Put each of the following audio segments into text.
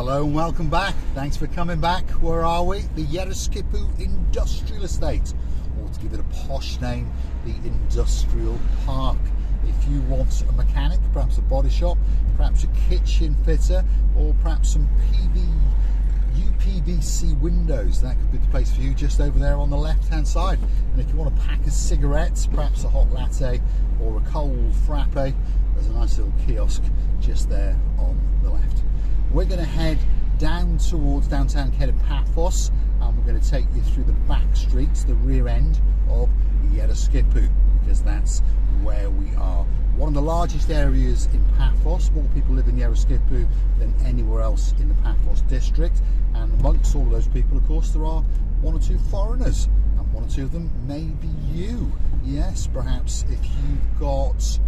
Hello and welcome back. Thanks for coming back. Where are we? The Yeroskipou Industrial Estate, or to give it a posh name, the Industrial Park. If you want a mechanic, perhaps a body shop, perhaps a kitchen fitter, or perhaps some UPVC windows, that could be the place for you, just over there on the left hand side. And if you want a pack of cigarettes, perhaps a hot latte or a cold frappe, there's a nice little kiosk just there on the left. We're going to head down towards downtown Paphos, and we're going to take you through the back streets, the rear end of Yeroskipou, because that's where we are. One of the largest areas in Paphos. More people live in Yeroskipou than anywhere else in the Paphos district, and amongst all of those people, of course, there are one or two foreigners, and one or two of them may be you. Yes, perhaps if you've got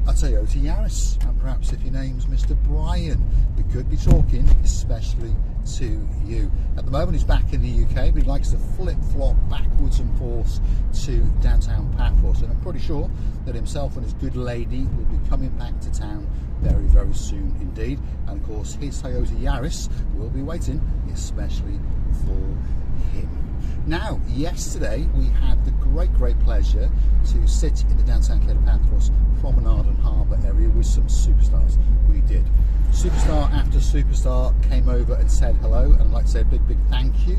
a Toyota Yaris, and perhaps if your name's Mr. Brian, we could be talking especially to you. At the moment he's back in the UK, but he likes to flip-flop backwards and forwards to downtown Paphos, and I'm pretty sure that himself and his good lady will be coming back to town very, very soon indeed. And of course his Toyota Yaris will be waiting especially for him. Now, yesterday we had the great pleasure to sit in the downtown Paphos promenade and harbour area with some superstars. We did. Superstar after superstar came over and said hello, and I'd like to say a big thank you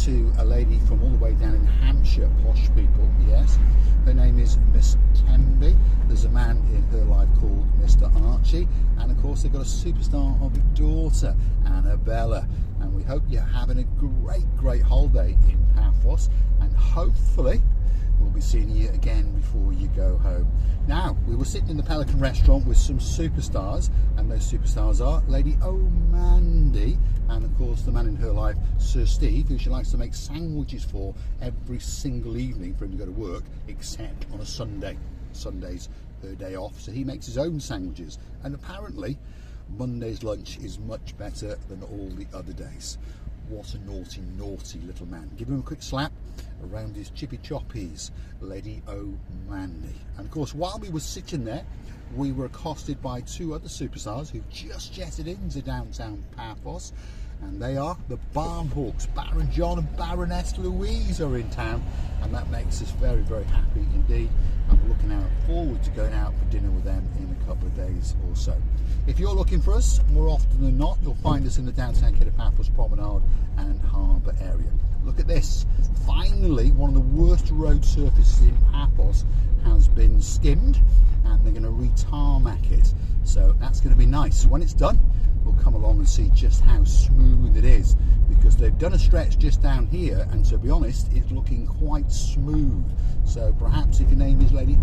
to a lady from all the way down in Hampshire, posh people, yes. Her name is Miss Temby. There's a man in her life called Mr. Archie, and of course they've got a superstar of a daughter, Annabella. And we hope you're having a great holiday in Paphos, and hopefully we'll be seeing you again before you go home. Now, we were sitting in the Pelican restaurant with some superstars, and those superstars are Lady O'Mandy, and of course the man in her life, Sir Steve, who she likes to make sandwiches for every single evening for him to go to work, except on a Sunday. Sunday's her day off, so he makes his own sandwiches, and apparently Monday's lunch is much better than all the other days. What a naughty little man. Give him a quick slap around his chippy choppies, Lady O'Mandy. And of course, while we were sitting there, we were accosted by two other superstars who've just jetted into downtown Paphos, and they are the Barnhawks. Baron John and Baroness Louise are in town, and that makes us very happy indeed, and we're looking forward to going out for dinner with them in a couple of days or so. If you're looking for us, more often than not, you'll find us in the downtown Paphos promenade and harbour area. Look at this. Finally, one of the worst road surfaces in Paphos has been skimmed, and they're going to re-tarmac it. So that's going to be nice. When it's done, we'll come along and see just how smooth it is, because they've done a stretch just down here, and to be honest, it's looking quite smooth. So perhaps if your name is Lady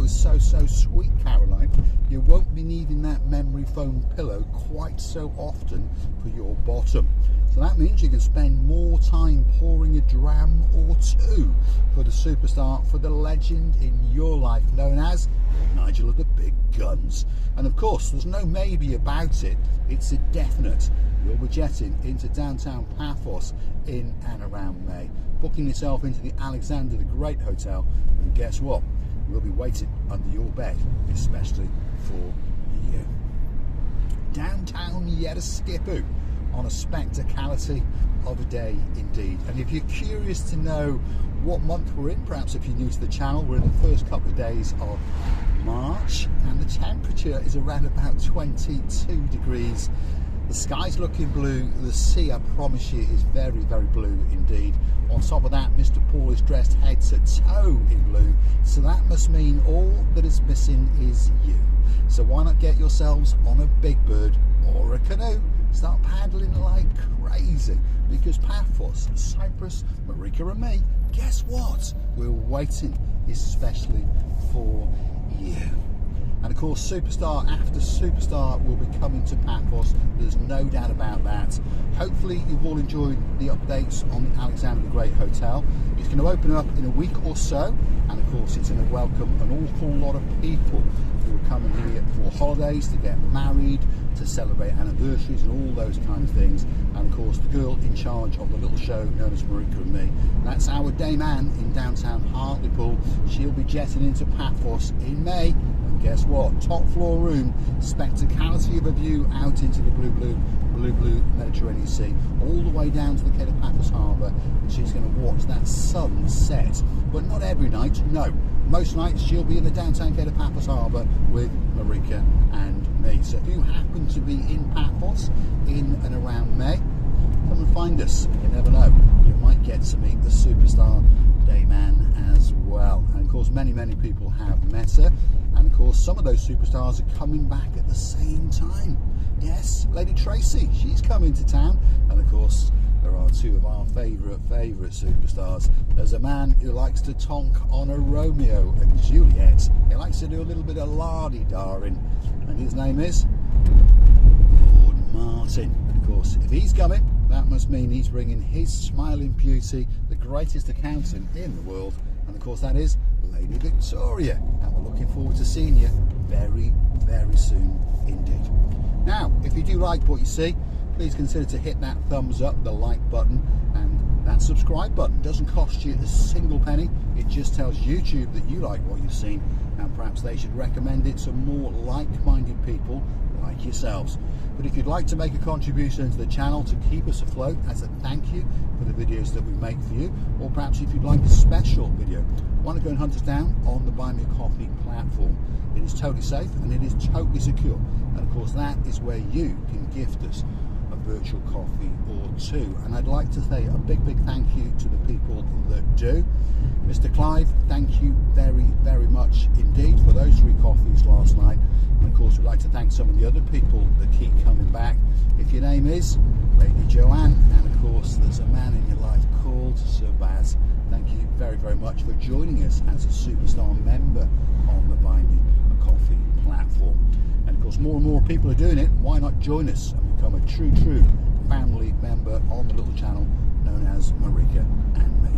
so sweet Caroline, you won't be needing that memory foam pillow quite so often for your bottom. So that means you can spend more time pouring a dram or two for the superstar, for the legend in your life known as Nigel of the Big Guns. And of course, there's no maybe about it, it's a definite. You'll be jetting into downtown Paphos in and around May, booking yourself into the Alexander the Great Hotel, and guess what? We'll be waiting under your bed, especially for you. Downtown Yeroskipou, on a spectacality of a day indeed. And if you're curious to know what month we're in, perhaps if you're new to the channel, we're in the first couple of days of March, and the temperature is around about 22 degrees. The sky's looking blue, the sea, I promise you, is very blue indeed. On top of that, Mr. Paul is dressed head to toe in blue, so that must mean all that is missing is you. So why not get yourselves on a big bird or a canoe, start paddling like crazy, because Paphos, Cyprus, Marika and me, guess what? We're waiting especially for you. And of course, superstar after superstar will be coming to Paphos. There's no doubt about that. Hopefully you've all enjoyed the updates on the Alexander the Great Hotel. It's going to open up in a week or so, and of course it's going to welcome an awful lot of people who are coming here for holidays, to get married, to celebrate anniversaries and all those kind of things. And of course the girl in charge of the little show known as Marika and me, that's our day man in downtown Hartlepool. She'll be jetting into Paphos in May, and guess what? Top floor room, spectacality of a view out into the blue Mediterranean Sea, all the way down to the Kato Paphos harbour, and she's going to watch that sun set. But not every night, no. Most nights she'll be in the downtown Kato Paphos harbour with Marika and me. So if you happen to be in Paphos in and around May, come and find us. You never know, you might get to meet the superstar Dayman as well. And of course many people have met her, and of course some of those superstars are coming back at the same time. Yes, Lady Tracy, she's coming to town, and of course there are two of our favourite superstars. There's a man who likes to tonk on a Romeo and Juliet. He likes to do a little bit of lardy-darring, and his name is Lord Martin. And of course, if he's coming, that must mean he's bringing his smiling beauty, the greatest accountant in the world, and of course that is Lady Victoria. And we're looking forward to seeing you very soon indeed. Now, if you do like what you see, please consider to hit that thumbs up, the like button, and that subscribe button. Doesn't cost you a single penny. It just tells YouTube that you like what you've seen, and perhaps they should recommend it to more like-minded people like yourselves. But if you'd like to make a contribution to the channel to keep us afloat as a thank you for the videos that we make for you, or perhaps if you'd like a special video, want to go and hunt us down on the Buy Me a Coffee platform. It is totally safe and it is totally secure, and of course that is where you can gift us a virtual coffee or two. And I'd like to say a big thank you to the people that do. Mr. Clive, thank you very much indeed for those 3 coffees last night. And of course we'd like to thank some of the other people that keep coming back. If your name is Lady Joanne, and of course there's a man in your life called Sir Baz, thank you very much for joining us as a superstar member on the Buy Me a Coffee platform. And of course more and more people are doing it. Why not join us and become a true family member on the little channel known as Marika and me.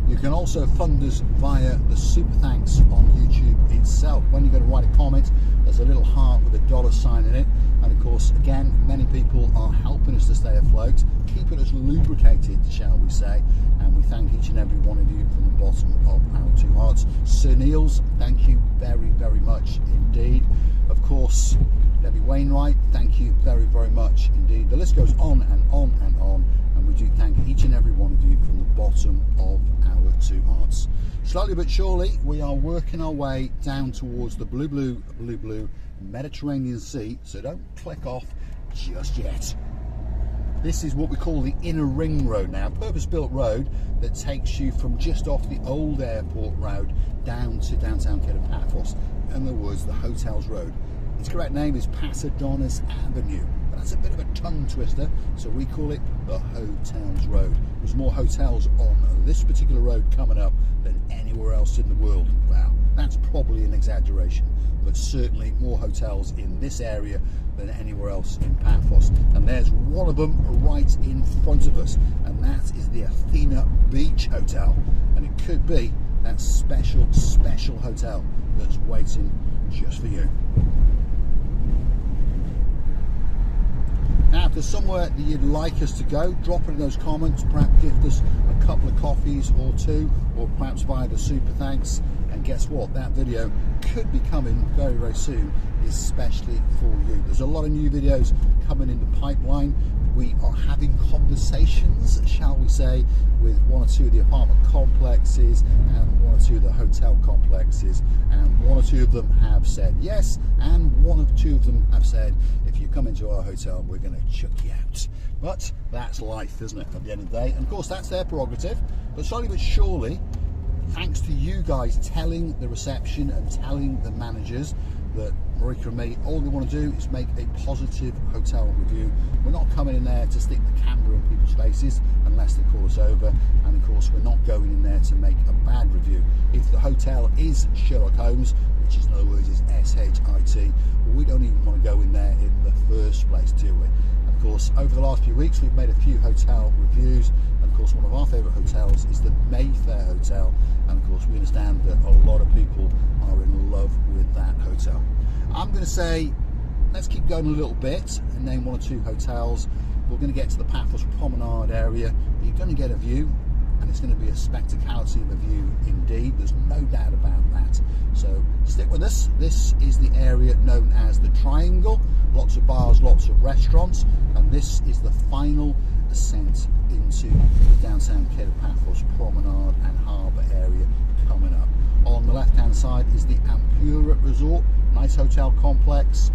You can also fund us via the super thanks on YouTube itself. When you go to write a comment, there's a little heart with a $sign in it. And of course, again, many people are helping us to stay afloat, keeping us lubricated, shall we say. And we thank each and every one of you from the bottom of our 2 hearts. Sir Niels, thank you very much indeed. Of course, Debbie Wainwright, thank you very much indeed. The list goes on and on and on, and we do thank each and every one of you from the bottom of our 2 hearts. Slowly but surely, we are working our way down towards the blue Mediterranean Sea, so don't click off just yet. This is what we call the inner ring road now, purpose-built road that takes you from just off the old airport road down to downtown Kato Paphos. In other words, the Hotels Road. Its correct name is Pasadona's Avenue, but that's a bit of a tongue twister, so we call it the Hotels Road. There's more hotels on this particular road coming up than anywhere else in the world. Wow, that's probably an exaggeration, but certainly more hotels in this area than anywhere else in Paphos. And there's one of them right in front of us, and that is the Athena Beach Hotel. And it could be that special hotel that's waiting just for you. Now, if there's somewhere that you'd like us to go, drop it in those comments, perhaps gift us a couple of coffees or 2, or perhaps via the super thanks. And guess what? That video could be coming very soon, especially for you. There's a lot of new videos coming in the pipeline. We are having conversations, shall we say, with 1 or 2 of the apartment complexes and 1 or 2 of the hotel complexes, and 1 or 2 of them have said yes, and 1 or 2 of them have said, if you come into our hotel, we're going to chuck you out. But that's life, isn't it, at the end of the day? And of course that's their prerogative, but slowly but surely, thanks to you guys telling the reception and telling the managers that Marika and me, all we want to do is make a positive hotel review. We're not coming in there to stick the camera in people's faces unless they call us over, and of course we're not going in there to make a bad review. If the hotel is Sherlock Holmes, which is in other words is S-H-I-T, well, we don't even want to go in there in the first place, do we? Of course, over the last few weeks we've made a few hotel reviews, and of course one of our favourite hotels is the Mayfair Hotel, and of course we understand that a lot of people are in love with that hotel. I'm going to say let's keep going a little bit and name 1 or 2 hotels. We're going to get to the Paphos Promenade area. You're going to get a view, and it's going to be a spectacality of a view indeed. There's no doubt about that. So stick with us. This is the area known as the Triangle. Lots of bars, lots of restaurants, and this is the final ascent into the downtown Kato Paphos promenade and harbour area coming up. On the left-hand side is the Ampura Resort, nice hotel complex,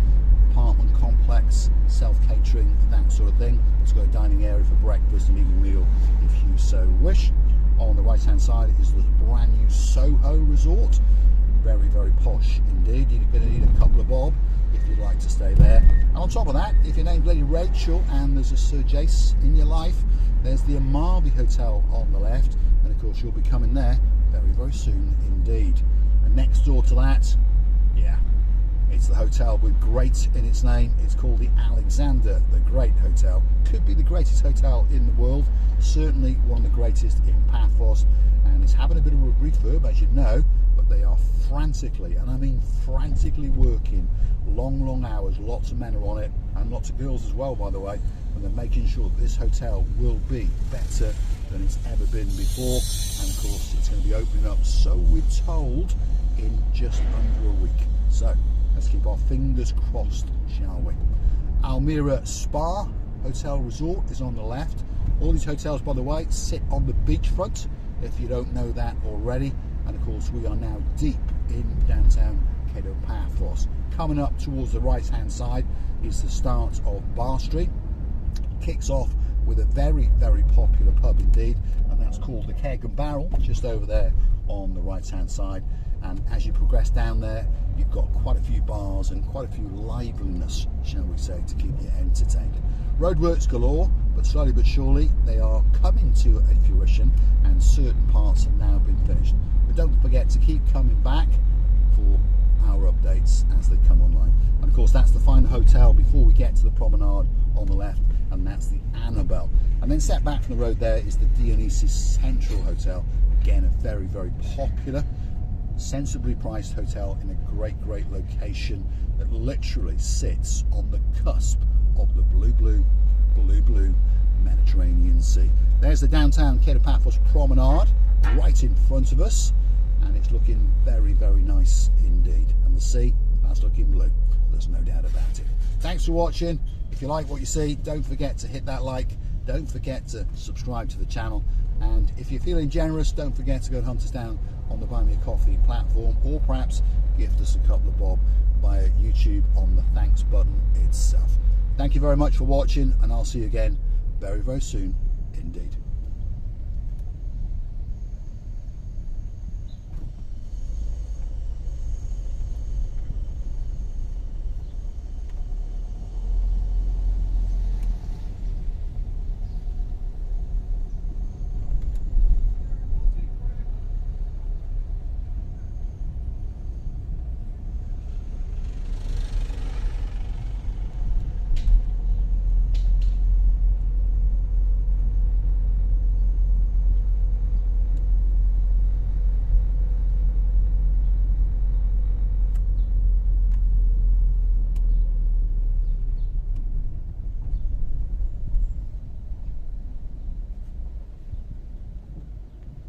apartment complex, self-catering, that sort of thing. It's got a dining area for breakfast and evening meal if you so wish. On the right-hand side is the brand new Soho Resort, very, very posh indeed. You're going to need a couple of bob if you'd like to stay there. And on top of that, if your name's Lady Rachel and there's a Sir Jace in your life, there's the Amalfi Hotel on the left, and of course you'll be coming there very, very soon indeed. And next door to that, yeah, it's the hotel with great in its name. It's called the Alexander the Great Hotel. Could be the greatest hotel in the world, certainly one of the greatest in Paphos, and it's having a bit of a refurb, as you know, but they are frantically, and I mean frantically, working long hours. Lots of men are on it, and lots of girls as well, by the way, and they're making sure that this hotel will be better than it's ever been before. And of course it's going to be opening up, so we're told, in just under a week. So let's keep our fingers crossed, shall we? Almira Spa Hotel Resort is on the left. All these hotels, by the way, sit on the beachfront, if you don't know that already. And of course we are now deep in downtown Kato Paphos. Coming up towards the right hand side is the start of Bar Street. Kicks off with a very, very popular pub indeed, and that's called the Keg and Barrel, just over there on the right hand side. And as you progress down there, you've got quite a few bars and quite a few liveliness, shall we say, to keep you entertained. Roadworks galore, but slowly but surely they are coming to a fruition, and certain parts have now been finished. But don't forget to keep coming back for our updates as they come online. And of course that's the final hotel before we get to the promenade on the left, and that's the Annabelle. And then set back from the road there is the Dionysus Central Hotel. Again, a very, very popular, sensibly priced hotel in a great location that literally sits on the cusp of the blue Mediterranean Sea. There's the downtown Kato Paphos promenade right in front of us, and it's looking very, very nice indeed. And the sea, that's looking blue, there's no doubt about it. Thanks for watching. If you like what you see, don't forget to hit that like, don't forget to subscribe to the channel, and if you're feeling generous, don't forget to go and hunt us down on the Buy Me a Coffee platform, or perhaps gift us a couple of bob via YouTube on the thanks button itself. Thank you very much for watching, and I'll see you again very, very soon indeed.